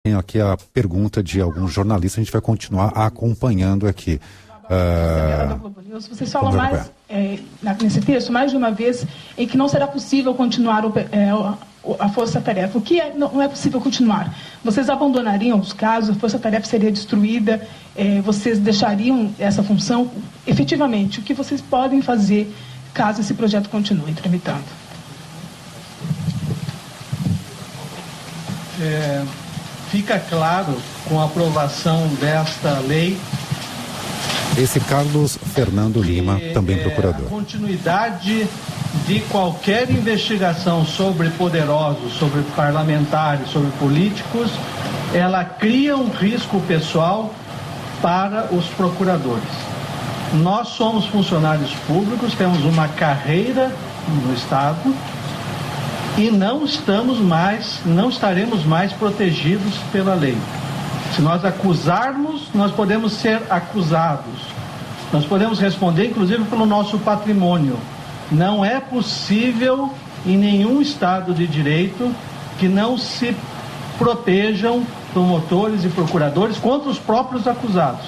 Tem aqui a pergunta de alguns jornalistas, a gente vai continuar acompanhando aqui. Vocês falam mais, nesse texto, mais de uma vez, em que não será possível continuar a força-tarefa. O que não é possível continuar? Vocês abandonariam os casos, a força-tarefa seria destruída, vocês deixariam essa função? Efetivamente, o que vocês podem fazer caso esse projeto continue tramitando? Fica claro, com a aprovação desta lei, esse Carlos Fernando Lima, também procurador. A continuidade de qualquer investigação sobre poderosos, sobre parlamentares, sobre políticos, ela cria um risco pessoal para os procuradores. Nós somos funcionários públicos, temos uma carreira no Estado e não estaremos mais protegidos pela lei. Se nós acusarmos, nós podemos ser acusados. Nós podemos responder, inclusive, pelo nosso patrimônio. Não é possível, em nenhum Estado de Direito, que não se protejam promotores e procuradores contra os próprios acusados.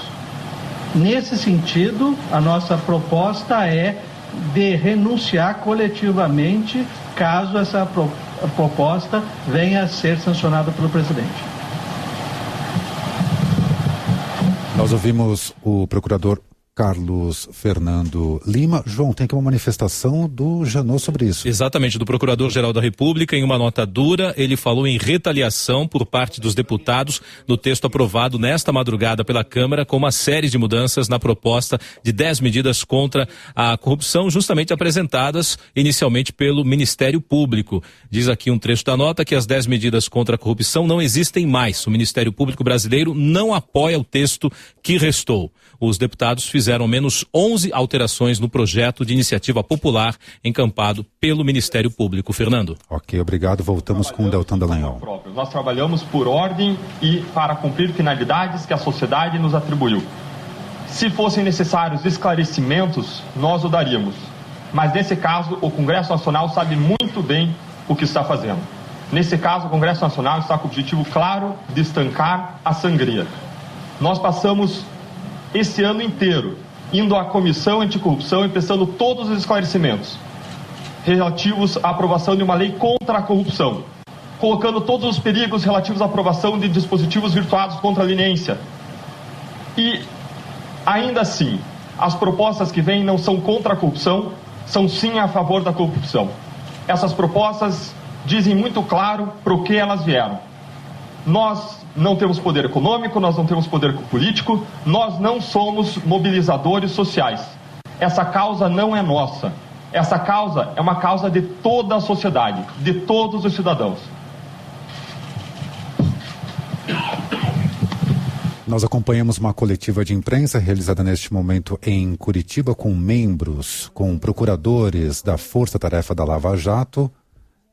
Nesse sentido, a nossa proposta é de renunciar coletivamente, caso essa proposta venha a ser sancionada pelo presidente. Nós ouvimos o procurador Carlos Fernando Lima. João, tem aqui uma manifestação do Janot sobre isso. Exatamente, do Procurador-Geral da República. Em uma nota dura, ele falou em retaliação por parte dos deputados no texto aprovado nesta madrugada pela Câmara, com uma série de mudanças na proposta de 10 medidas contra a corrupção, justamente apresentadas inicialmente pelo Ministério Público. Diz aqui um trecho da nota que as 10 medidas contra a corrupção não existem mais. O Ministério Público brasileiro não apoia o texto que restou. Os deputados fizeram menos 11 alterações no projeto de iniciativa popular encampado pelo Ministério Público. Fernando. Ok, obrigado. Voltamos com o Deltan Dallagnol. Nós trabalhamos por ordem e para cumprir finalidades que a sociedade nos atribuiu. Se fossem necessários esclarecimentos, nós o daríamos. Mas nesse caso, o Congresso Nacional sabe muito bem o que está fazendo. Nesse caso, o Congresso Nacional está com o objetivo claro de estancar a sangria. Nós passamos esse ano inteiro indo à Comissão Anticorrupção e prestando todos os esclarecimentos relativos à aprovação de uma lei contra a corrupção, colocando todos os perigos relativos à aprovação de dispositivos virtuados contra a leniência. E, ainda assim, as propostas que vêm não são contra a corrupção, são sim a favor da corrupção. Essas propostas dizem muito claro para o que elas vieram. Nós não temos poder econômico, nós não temos poder político, nós não somos mobilizadores sociais. Essa causa não é nossa. Essa causa é uma causa de toda a sociedade, de todos os cidadãos. Nós acompanhamos uma coletiva de imprensa realizada neste momento em Curitiba com membros, com procuradores da Força Tarefa da Lava Jato.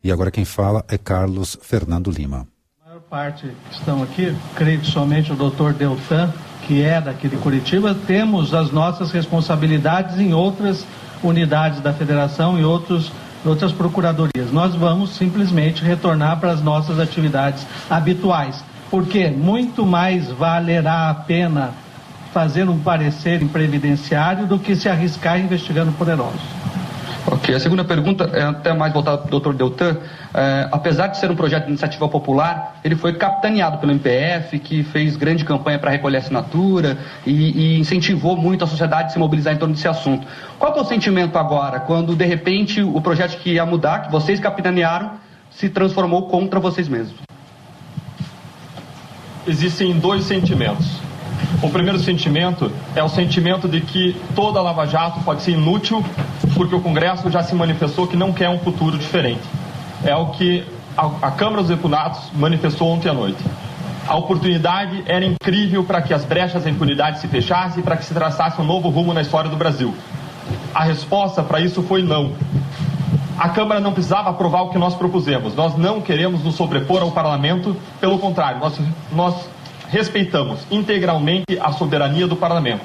E agora quem fala é Carlos Fernando Lima. Parte que estão aqui, creio que somente o doutor Deltan, que é daqui de Curitiba, temos as nossas responsabilidades em outras unidades da federação e outras procuradorias. Nós vamos simplesmente retornar para as nossas atividades habituais, porque muito mais valerá a pena fazer um parecer em previdenciário do que se arriscar investigando poderosos. Ok, a segunda pergunta é até mais voltada para o doutor Deltan. Apesar de ser um projeto de iniciativa popular, ele foi capitaneado pelo MPF, que fez grande campanha para recolher assinatura e incentivou muito a sociedade a se mobilizar em torno desse assunto. Qual que é o sentimento agora, quando de repente o projeto que ia mudar, que vocês capitanearam, se transformou contra vocês mesmos? Existem dois sentimentos. O primeiro sentimento é o sentimento de que toda a Lava Jato pode ser inútil, porque o Congresso já se manifestou que não quer um futuro diferente. É o que a Câmara dos Deputados manifestou ontem à noite. A oportunidade era incrível para que as brechas da impunidade se fechassem e para que se traçasse um novo rumo na história do Brasil. A resposta para isso foi não. A Câmara não precisava aprovar o que nós propusemos. Nós não queremos nos sobrepor ao Parlamento, pelo contrário, nós respeitamos integralmente a soberania do Parlamento.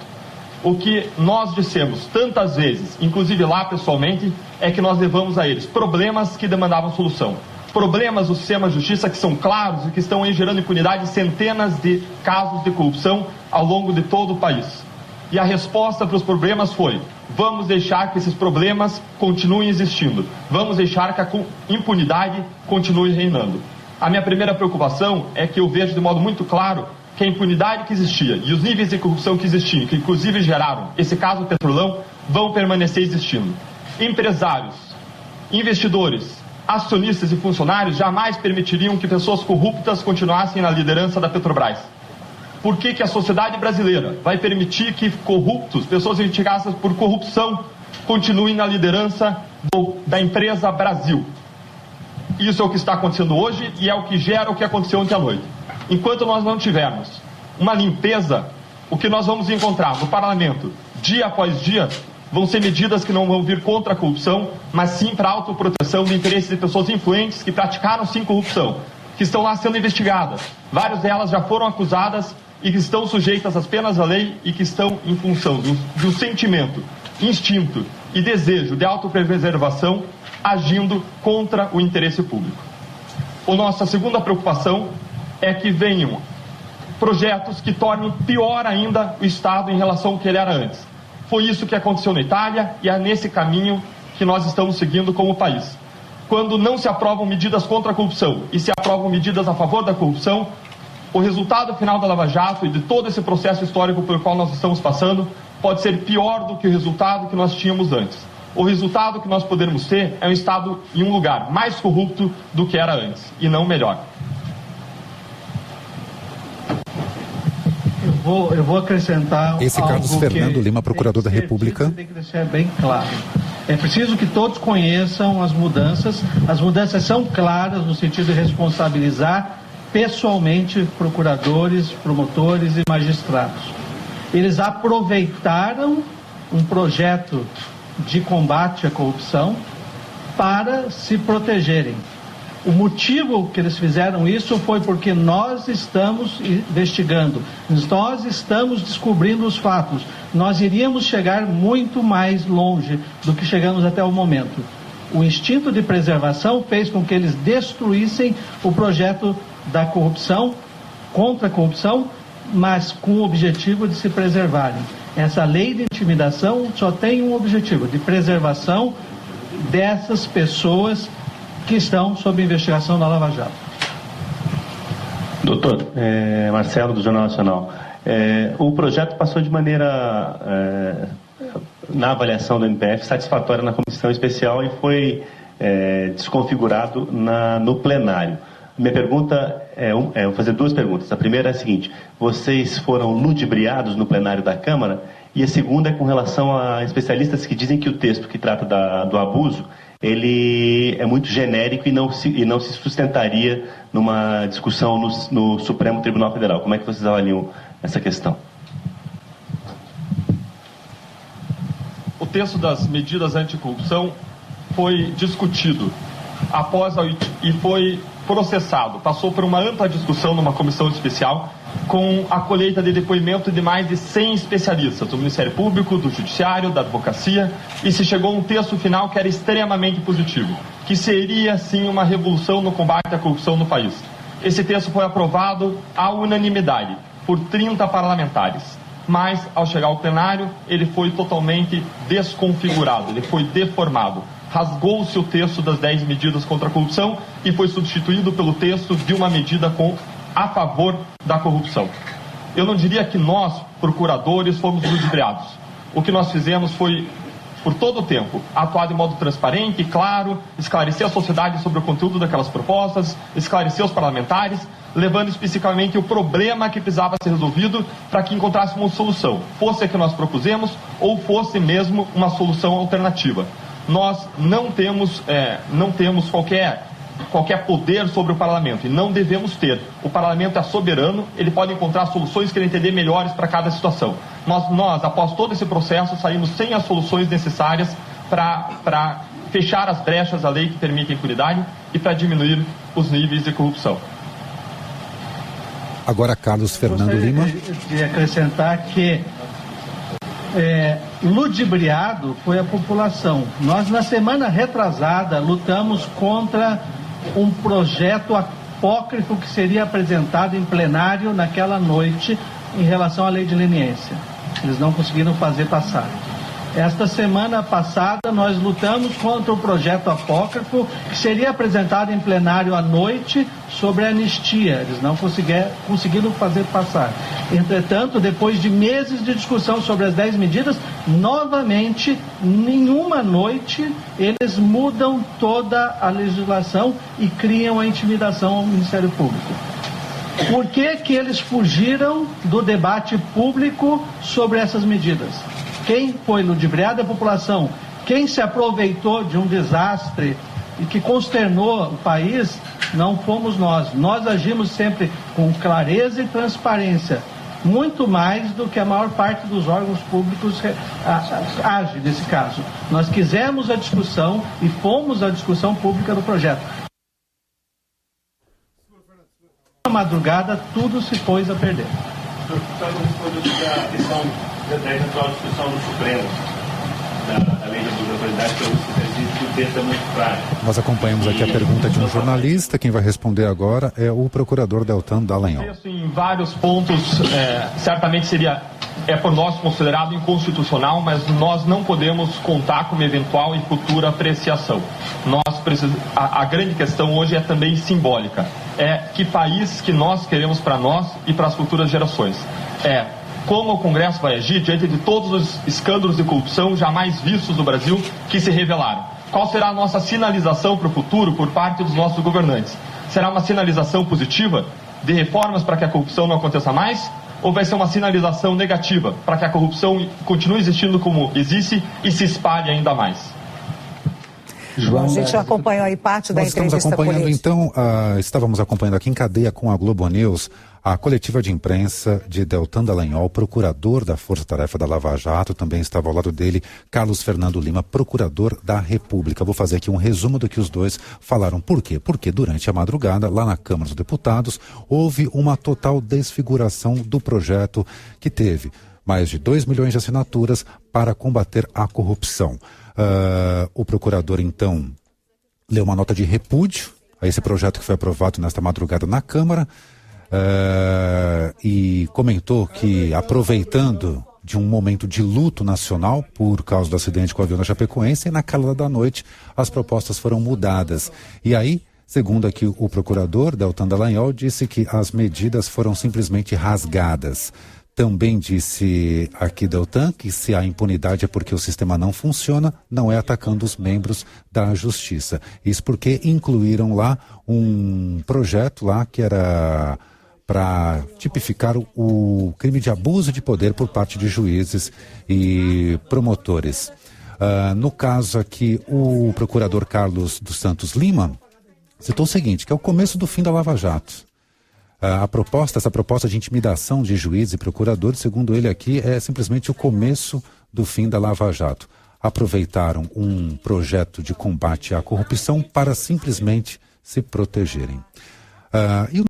O que nós dissemos tantas vezes, inclusive lá pessoalmente, é que nós levamos a eles problemas que demandavam solução. problemas do sistema de justiça que são claros e que estão aí gerando impunidade em centenas de casos de corrupção ao longo de todo o país. E a resposta para os problemas foi: vamos deixar que esses problemas continuem existindo, vamos deixar que a impunidade continue reinando. A minha primeira preocupação é que eu vejo de modo muito claro que a impunidade que existia e os níveis de corrupção que existiam, que inclusive geraram esse caso Petrolão, vão permanecer existindo. Empresários, investidores, acionistas e funcionários jamais permitiriam que pessoas corruptas continuassem na liderança da Petrobras. Por que a sociedade brasileira vai permitir que corruptos, pessoas investigadas por corrupção, continuem na liderança da empresa Brasil? Isso é o que está acontecendo hoje e é o que gera o que aconteceu ontem à noite. Enquanto nós não tivermos uma limpeza, o que nós vamos encontrar no parlamento, dia após dia, vão ser medidas que não vão vir contra a corrupção, mas sim para a autoproteção do interesse de pessoas influentes que praticaram sim corrupção, que estão lá sendo investigadas. Várias delas já foram acusadas e que estão sujeitas às penas da lei e que estão em função do sentimento, instinto e desejo de autopreservação agindo contra o interesse público. A nossa segunda preocupação é que venham projetos que tornem pior ainda o Estado em relação ao que ele era antes. Foi isso que aconteceu na Itália e é nesse caminho que nós estamos seguindo como país. Quando não se aprovam medidas contra a corrupção e se aprovam medidas a favor da corrupção, o resultado final da Lava Jato e de todo esse processo histórico pelo qual nós estamos passando pode ser pior do que o resultado que nós tínhamos antes. O resultado que nós poderemos ter é um Estado em um lugar mais corrupto do que era antes, e não melhor. Eu vou acrescentar esse Carlos Fernando Lima, procurador da República. Tem que deixar bem claro. É preciso que todos conheçam as mudanças. As mudanças são claras no sentido de responsabilizar pessoalmente procuradores, promotores e magistrados. Eles aproveitaram um projeto de combate à corrupção para se protegerem. O motivo que eles fizeram isso foi porque nós estamos investigando, nós estamos descobrindo os fatos. Nós iríamos chegar muito mais longe do que chegamos até o momento. O instinto de preservação fez com que eles destruíssem o projeto da corrupção, contra a corrupção, mas com o objetivo de se preservarem. Essa lei de intimidação só tem um objetivo, de preservação dessas pessoas que estão sob investigação da Lava Jato. Doutor, Marcelo, do Jornal Nacional. O projeto passou de maneira, na avaliação do MPF, satisfatória na comissão especial e foi desconfigurado no plenário. Minha pergunta vou fazer duas perguntas. A primeira é a seguinte: vocês foram ludibriados no plenário da Câmara? E a segunda é com relação a especialistas que dizem que o texto que trata do abuso, ele é muito genérico e não se sustentaria numa discussão no Supremo Tribunal Federal. Como é que vocês avaliam essa questão? O texto das medidas anticorrupção foi discutido e foi processado. Passou por uma ampla discussão numa comissão especial com a colheita de depoimento de mais de 100 especialistas do Ministério Público, do Judiciário, da Advocacia, e se chegou a um texto final que era extremamente positivo, que seria sim uma revolução no combate à corrupção no país. Esse texto foi aprovado à unanimidade por 30 parlamentares, mas ao chegar ao plenário ele foi totalmente desconfigurado, ele foi deformado. Rasgou-se o texto das 10 medidas contra a corrupção e foi substituído pelo texto de uma medida a favor da corrupção. Eu não diria que nós, procuradores, fomos ludibriados. O que nós fizemos foi, por todo o tempo, atuar de modo transparente e claro, esclarecer a sociedade sobre o conteúdo daquelas propostas, esclarecer os parlamentares, levando especificamente o problema que precisava ser resolvido para que encontrássemos uma solução, fosse a que nós propusemos ou fosse mesmo uma solução alternativa. Nós não temos qualquer poder sobre o parlamento e não devemos ter. O parlamento é soberano, ele pode encontrar soluções que ele entender melhores para cada situação. Nós, após todo esse processo, saímos sem as soluções necessárias para fechar as brechas da lei que permite a impunidade e para diminuir os níveis de corrupção. Agora, Carlos Fernando Lima. De acrescentar que ludibriado foi a população. Nós, na semana retrasada, lutamos contra um projeto apócrifo que seria apresentado em plenário naquela noite em relação à lei de leniência. Eles não conseguiram fazer passar. Esta semana passada nós lutamos contra o projeto apócrifo que seria apresentado em plenário à noite sobre a anistia. Eles não conseguiram fazer passar. Entretanto, depois de meses de discussão sobre as 10 medidas, novamente, nenhuma noite, eles mudam toda a legislação e criam a intimidação ao Ministério Público. Por que eles fugiram do debate público sobre essas medidas? Quem foi ludibriado é a população. Quem se aproveitou de um desastre e que consternou o país, não fomos nós. Nós agimos sempre com clareza e transparência, muito mais do que a maior parte dos órgãos públicos age nesse caso. Nós quisemos a discussão e fomos à discussão pública do projeto. Na madrugada, tudo se pôs a perder. O senhor está respondendo a questão da eventual discussão no Supremo, da lei da obrigatoriedade, que o texto é muito claro. Nós acompanhamos aqui a pergunta de um jornalista. Quem vai responder agora é o procurador Deltan Dallagnol. Em vários pontos, certamente é por nós considerado inconstitucional, mas nós não podemos contar com uma eventual e futura apreciação. A grande questão hoje é também simbólica. É que país que nós queremos para nós e para as futuras gerações. Como o Congresso vai agir diante de todos os escândalos de corrupção jamais vistos no Brasil que se revelaram. Qual será a nossa sinalização para o futuro por parte dos nossos governantes? Será uma sinalização positiva de reformas para que a corrupção não aconteça mais? Ou vai ser uma sinalização negativa para que a corrupção continue existindo como existe e se espalhe ainda mais? João, a gente acompanhou aí parte da entrevista política. Estávamos acompanhando aqui em cadeia com a Globo News a coletiva de imprensa de Deltan Dallagnol, procurador da Força Tarefa da Lava Jato. Também estava ao lado dele Carlos Fernando Lima, procurador da República. Vou fazer aqui um resumo do que os dois falaram. Por quê? Porque durante a madrugada, lá na Câmara dos Deputados, houve uma total desfiguração do projeto que teve mais de 2 milhões de assinaturas para combater a corrupção. O procurador, então, leu uma nota de repúdio a esse projeto que foi aprovado nesta madrugada na Câmara e comentou que, aproveitando de um momento de luto nacional por causa do acidente com o avião da Chapecoense, na calada da noite as propostas foram mudadas. E aí, segundo aqui o procurador Deltan Dallagnol, disse que as medidas foram simplesmente rasgadas. Também disse aqui Deltan que se há impunidade é porque o sistema não funciona, não é atacando os membros da justiça. Isso porque incluíram lá um projeto lá que era para tipificar o crime de abuso de poder por parte de juízes e promotores. No caso aqui, o procurador Carlos dos Santos Lima citou o seguinte, que é o começo do fim da Lava Jato. Essa proposta de intimidação de juízes e procuradores, segundo ele aqui, é simplesmente o começo do fim da Lava Jato. Aproveitaram um projeto de combate à corrupção para simplesmente se protegerem.